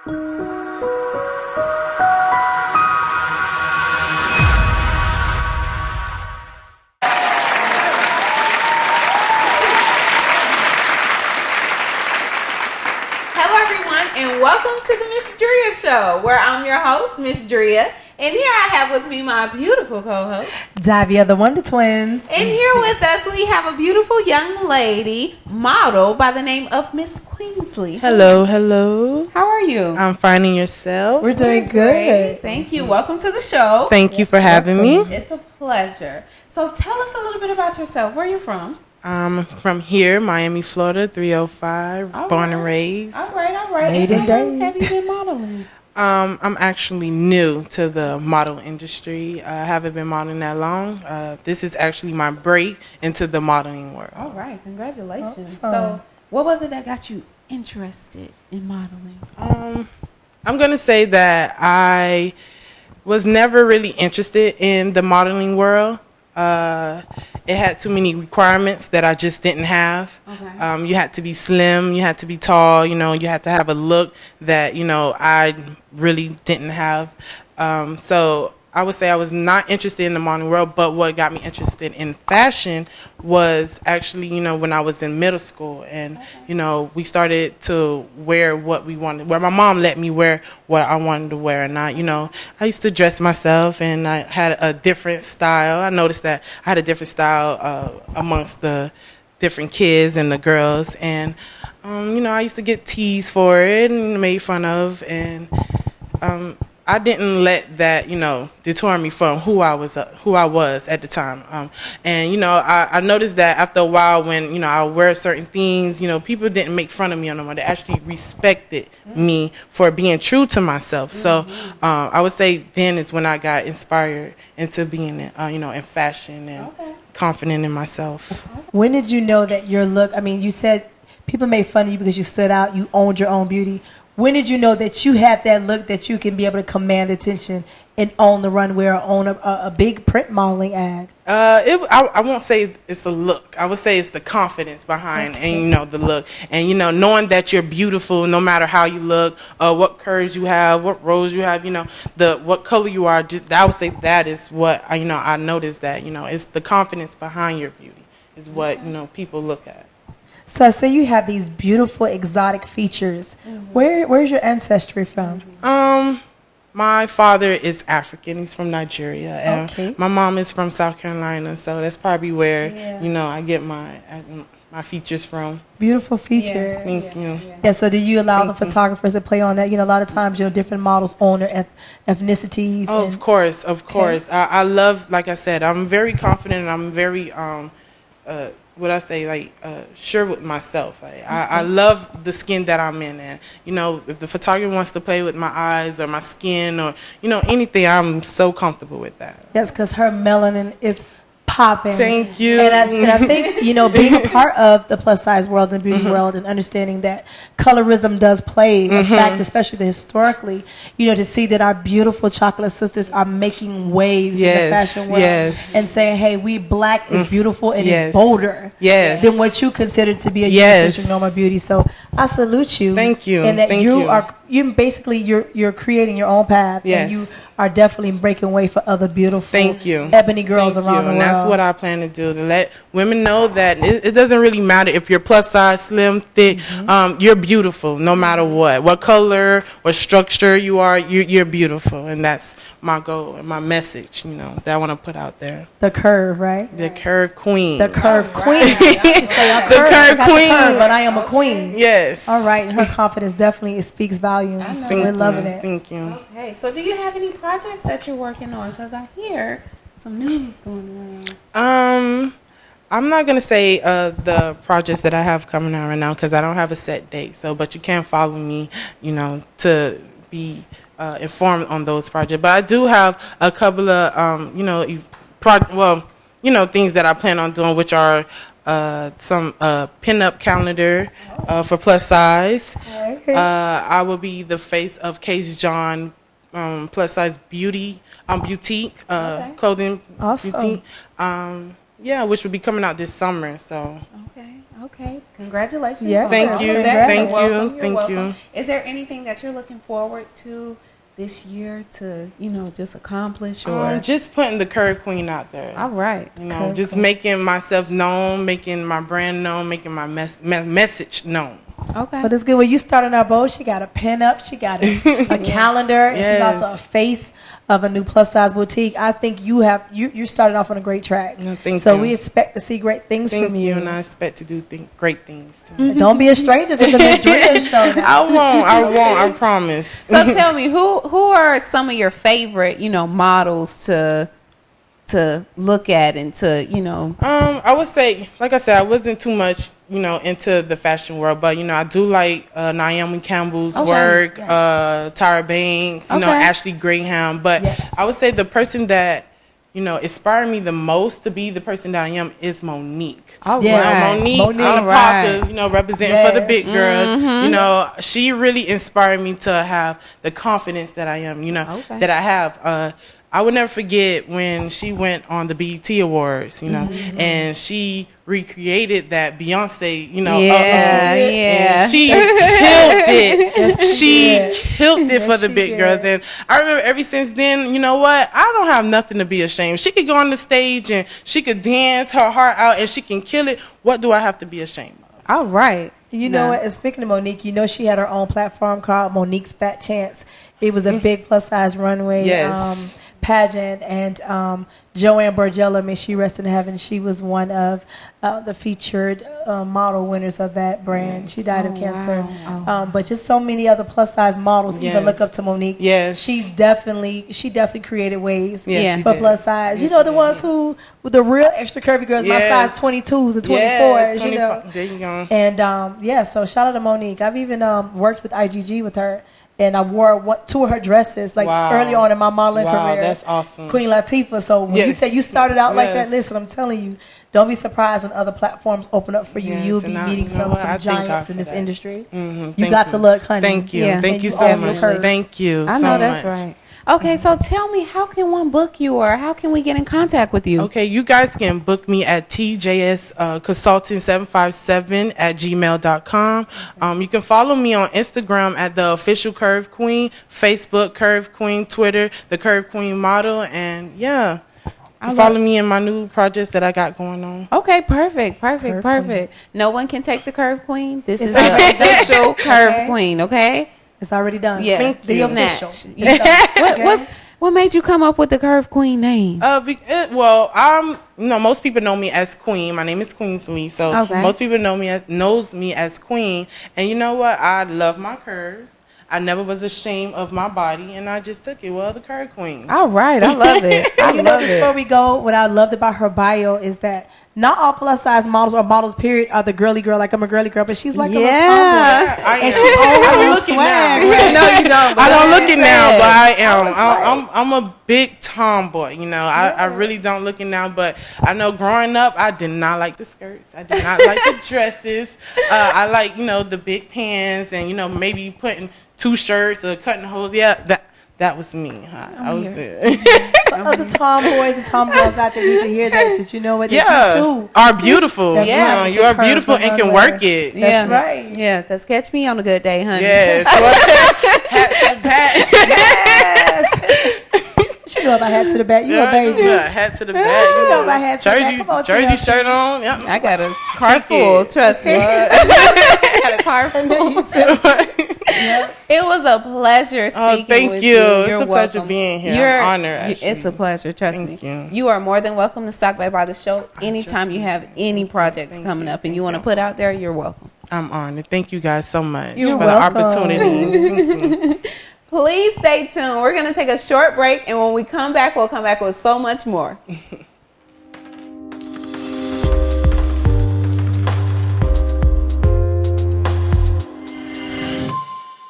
Hello, everyone, and welcome to the Miss Drea Show, where I'm your host, Miss Drea. And here I have with me my beautiful co-host, Davia, the Wonder Twins. And here with us, we have a beautiful young lady, model by the name of Miss Queensley. Hello, hello. How are you? I'm finding yourself. We're doing Great. good. Thank you. Welcome to the show. Thank you for having me. It's a pleasure. So tell us a little bit about yourself. Where are you from? I'm from here, Miami, Florida, 305, All born right. and raised. All right. Made And in how long day. have you been modeling? I'm actually new to the model industry. I haven't been modeling that long. This is actually my break into the modeling world. All right. Congratulations. Awesome. So what was it that got you interested in modeling? I'm going to say that I was never really interested in the modeling world. It had too many requirements that I just didn't have. Okay. You had to be slim, you had to be tall, you had to have a look that, I really didn't have. So I would say I was not interested in the modeling world, but what got me interested in fashion was actually, when I was in middle school and, we started to wear what we wanted, where my mom let me wear what I wanted to wear. And I used to dress myself and I had a different style. I noticed that I had a different style amongst the different kids and the girls. And, I used to get teased for it and made fun of. And, I didn't let that, deter me from who I was at the time. And, I noticed that after a while when, I wear certain things, people didn't make fun of me anymore. They actually respected me for being true to myself. So I would say then is when I got inspired into being, in fashion and confident in myself. When did you know that your look, you said people made fun of you because you stood out, you owned your own beauty. When did you know that you had that look that you can be able to command attention and own the runway or own a big print modeling ad? I won't say it's a look. I would say it's the confidence behind and the look and knowing that you're beautiful no matter how you look, what curves you have, what rows you have, what color you are. Just I would say that is what I noticed that it's the confidence behind your beauty is what people look at. So I say you have these beautiful exotic features. Where's your ancestry from? My father is African. He's from Nigeria. And Okay. my mom is from South Carolina. So that's probably where, I get my features from. Beautiful features. Thank you. Yeah, so do you allow the photographers to play on that? A lot of times, different models own their ethnicities. Oh, of course, of course. I love, like I said, I'm very confident and I'm very, sure with myself. I love the skin that I'm in. And, if the photographer wants to play with my eyes or my skin or, anything, I'm so comfortable with that. Yes, because her melanin is popping. Thank you. And I think, being a part of the plus size world and beauty world and understanding that colorism does play a fact, especially historically, to see that our beautiful chocolate sisters are making waves in the fashion world and saying, hey, we black is beautiful and it's bolder than what you consider to be a unicentric normal beauty. So I salute you. Thank you. And that Thank you you. are you're creating your own path. Yes. And you are definitely breaking way for other beautiful ebony girls around the world. And that's what I plan to do, to let women know that it doesn't really matter if you're plus size, slim, thick, you're beautiful no matter what color or structure you are, you're beautiful. And that's my goal and my message, that I want to put out there. The curve, right? The curve queen. The curve queen. The curve queen. But I am a queen. Yes. All right. And her confidence definitely speaks volumes. We're loving it. Thank you. Okay, so do you have any projects that you're working on? Because I hear some news going around. I'm not gonna say the projects that I have coming out right now because I don't have a set date. So, but you can follow me, to be informed on those projects. But I do have a couple of things that I plan on doing, which are some pin-up calendar for plus size. I will be the face of Case John plus size beauty boutique clothing Awesome. boutique. Which will be coming out this summer. So Okay, congratulations. Yeah. on Thank all you. of that. Thank You're you. welcome. You're Thank welcome. you. Is there anything that you're looking forward to this year to, just accomplish or? Just putting the Curve Queen out there. All right. Curve Just Queen. making myself known, making my brand known, making my message known. Okay. But it's good when you start on our boat. She got a pin up, she got a calendar, and she's Yes. also a face of a new plus size boutique. I think you started off on a great track. No, thank so you. we expect to see great things Thank from you, you. and I expect to do great things. Too. Don't be a stranger to the Miss Drea show. Now. I won't, I promise. So tell me, who are some of your favorite, models to look at and to, I would say, like I said, I wasn't too much, into the fashion world, but I do like Naomi Campbell's Okay. work, Yes. Tyra Banks, Okay. Ashley Graham. But Yes. I would say the person that inspired me the most to be the person that I am is Monique. all Yeah. right. Monique Monique. on the All right. Parkers, representing for the Yes. big girls. She really inspired me to have the confidence that I am, Okay. that I have. I would never forget when she went on the BET Awards, and she recreated that Beyonce, Yeah, yeah. and she killed it. She did. killed it for Yes, the she big did. girls. And I remember ever since then, you know what? I don't have nothing to be ashamed. She could go on the stage and she could dance her heart out and she can kill it. What do I have to be ashamed of? All right. You know what? And speaking of Monique, she had her own platform called Monique's Fat Chance. It was a big plus size runway Yes. pageant, and Joanne Borgella, may she rest in heaven, she was one of the featured model winners of that brand. She died of cancer. wow. But just so many other plus size models even Yes. look up to Monique. Yes. she definitely created waves Yes, she for did. plus size. Yes, the she did. ones who with the real extra curvy girls, my Yes. size 22s and 24s. Yes, 25. There you go. And so shout out to Monique. I've even worked with IGG with her, and I wore two of her dresses Wow. early on in my modeling Wow, career. that's awesome. Queen Latifah. So when you Yes. say you started out like that, Yes. listen, I'm telling you, don't be surprised when other platforms open up for you. Yes, You'll be and meeting you know some what? I thank God giants for in this that. industry. Mhm. You Thank got the look, honey. Thank you. Yeah. Thank And you you so own your much. curve. Thank you I so know that's much. right. Okay, so tell me, how can one book you, or how can we get in contact with you? Okay, you guys can book me at TJS Consulting 757 at gmail.com. You can follow me on Instagram at the official Curve Queen, Facebook Curve Queen, Twitter the Curve Queen Model, and yeah, follow me in my new projects that I got going on. Okay, perfect. Curve No one can take the Curve Queen. This is It's the already done. official Curve Okay. Queen, okay? It's already done. Yeah, Thank The you. official. Snatch. Okay. What made you come up with the Curve Queen name? Most people know me as Queen. My name is Queensley, so Okay. most people knows me as Queen. And you know what? I love my curves. I never was ashamed of my body, and I just took it. Well, the Curve Queen. All right, I love it. I love Before it. we go, what I loved about her bio is that not all plus size models or models, period, are the girly girl. Like I'm a girly girl, but she's like a little Yeah. tomboy. I And am. she I owns don't her look it swag. now. Right? No, you don't. I don't look it now, but I am. was like- I'm a big tomboy. I really don't look it now, but I know growing up, I did not like the skirts. I did not like the dresses. I like the big pants and maybe putting 2 shirts or cutting holes. Yeah, that was me. I was it. But other tomboys and tomgirls out there need to hear that you know what they Yeah, do too. are beautiful. That's Yeah. right. You are Curves beautiful on and can runway. work it. That's right. Yeah, because catch me on a good day, honey. Yes. Hat to the back. Yes. You know about hat to the back. You a baby. Yeah, hat to the back. You know about hat to the back. Jersey, Come on, Jersey TLC. shirt on. Yep. I got a car Thank full, you. trust me. I got a car full. It was a pleasure speaking thank with you. you. It's You're a pleasure welcome. being here. You're, I'm honored, It's a actually. pleasure, trust Thank me. you. You are more than welcome to stop by the show anytime you have any projects coming up and you want to put out there, you're welcome. I'm honored. Thank you guys so much You're for welcome. the opportunity. Thank you. Please stay tuned. We're going to take a short break, and when we come back, we'll come back with so much more.